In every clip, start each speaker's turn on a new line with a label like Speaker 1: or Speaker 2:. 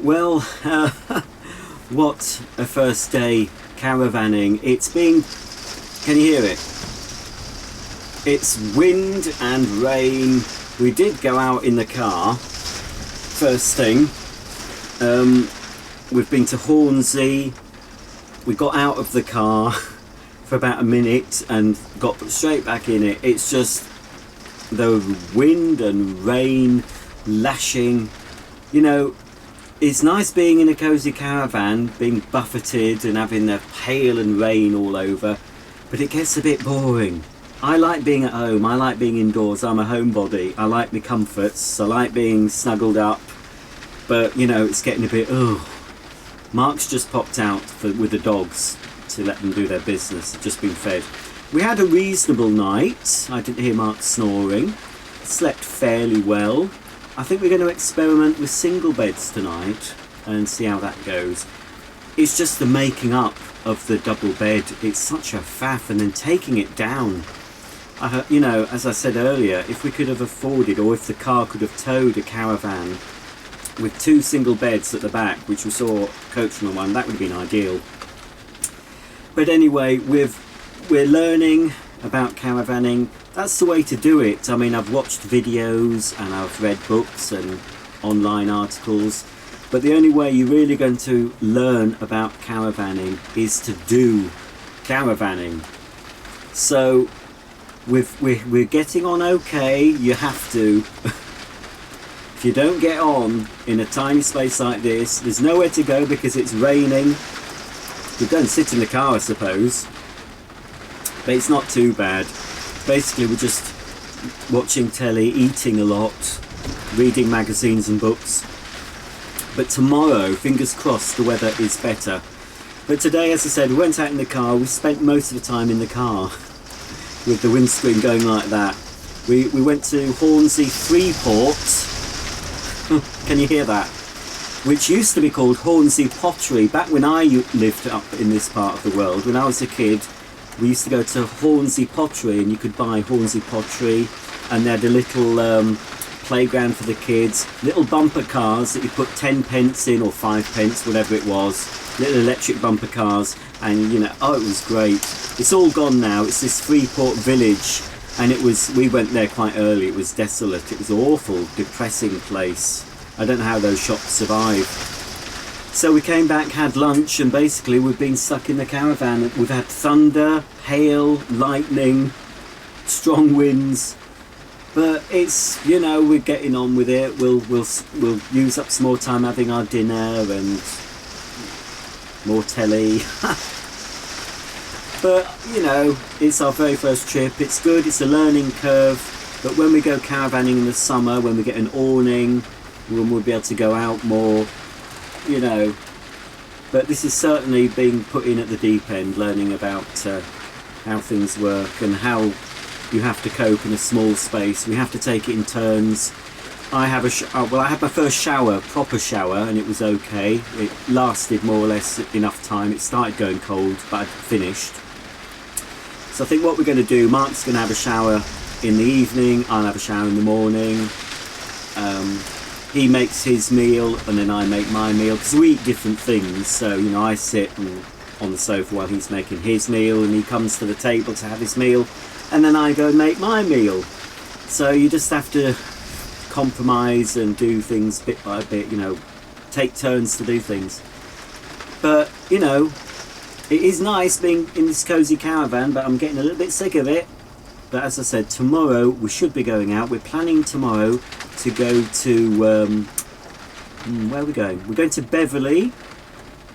Speaker 1: Well, what a first day caravanning. It's been, can you hear it? It's wind and rain. We did go out in the car first thing. We've been to Hornsey. We got out of the car for about a minute and got straight back in it. It's just the wind and rain lashing. You know, it's nice being in a cosy caravan, being buffeted and having the hail and rain all over, but it gets a bit boring. I like being at home, I like being indoors, I'm a homebody, I like the comforts, I like being snuggled up, but you know, it's getting a bit, Mark's just popped out with the dogs to let them do their business. They've just been fed. We had a reasonable night. I didn't hear Mark snoring. Slept fairly well. I think we're going to experiment with single beds tonight and see how that goes. It's just the making up of the double bed. It's such a faff, and then taking it down. You know, as I said earlier, if we could have afforded, or if the car could have towed a Caravan with 2 single beds at the back, which we saw Coachman one, that would have been ideal. But anyway, we're learning about caravanning. That's the way to do it. I mean, I've watched videos and I've read books and online articles, but the only way you're really going to learn about caravanning is to do caravanning. So we're getting on okay. You have to. If you don't get on in a tiny space like this, there's nowhere to go because it's raining. You don't sit in the car, I suppose, but it's not too bad. Basically, we're just watching telly, eating a lot, reading magazines and books. But tomorrow, fingers crossed, the weather is better. But today, as I said, we went out in the car. We spent most of the time in the car with the windscreen going like that. We went to Hornsey Freeport. Can you hear that? Which used to be called Hornsey Pottery. Back when I lived up in this part of the world, when I was a kid, we used to go to Hornsey Pottery, and you could buy Hornsey Pottery, and they had a little playground for the kids, little bumper cars that you put 10 pence in, or 5 pence, whatever it was, little electric bumper cars, and you know, it was great. It's all gone now. It's this Freeport village, and we went there quite early. It was desolate. It was an awful, depressing place. I don't know how those shops survived. So we came back, had lunch, and basically we've been stuck in the caravan. We've had thunder, hail, lightning, strong winds, but it's, you know, we're getting on with it. We'll use up some more time having our dinner and more telly. But you know, it's our very first trip. It's good. It's a learning curve. But when we go caravanning in the summer, when we get an awning, when we'll be able to go out more, you know. But this is certainly being put in at the deep end, learning about how things work and how you have to cope in a small space. We have to take it in turns. I had my first shower, proper shower, and it was okay. It lasted more or less enough time. It started going cold, but I'd finished. So I think what we're going to do, Mark's going to have a shower in the evening, I'll have a shower in the morning. He makes his meal and then I make my meal, because we eat different things. So, you know, I sit on the sofa while he's making his meal, and he comes to the table to have his meal, and then I go and make my meal. So you just have to compromise and do things bit by bit, you know, take turns to do things. But, you know, it is nice being in this cosy caravan, but I'm getting a little bit sick of it. But as I said, tomorrow we should be going out. We're planning tomorrow to go to, where are we going? We're going to Beverley,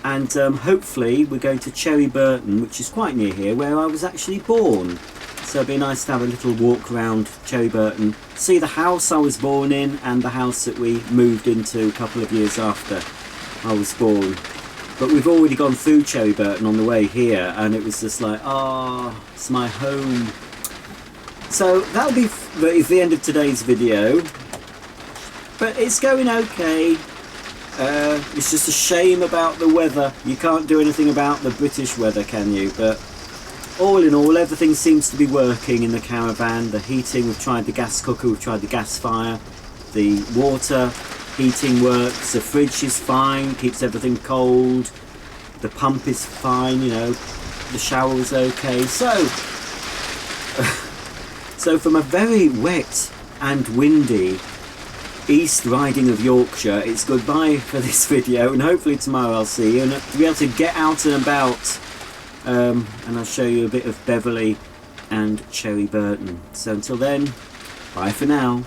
Speaker 1: and hopefully we're going to Cherry Burton, which is quite near here, where I was actually born. So it'd be nice to have a little walk around Cherry Burton, see the house I was born in and the house that we moved into a couple of years after I was born. But we've already gone through Cherry Burton on the way here, and it was just like, it's my home. So that'll be the end of today's video. But it's going okay. It's just a shame about the weather. You can't do anything about the British weather, can you? But all in all, everything seems to be working in the caravan. The heating, we've tried the gas cooker, we've tried the gas fire, the water, heating works, the fridge is fine, keeps everything cold, the pump is fine, you know, the shower is okay. So from a very wet and windy East Riding of Yorkshire, it's goodbye for this video, and hopefully tomorrow I'll see you and be able to get out and about, and I'll show you a bit of Beverley and Cherry Burton. So until then, bye for now.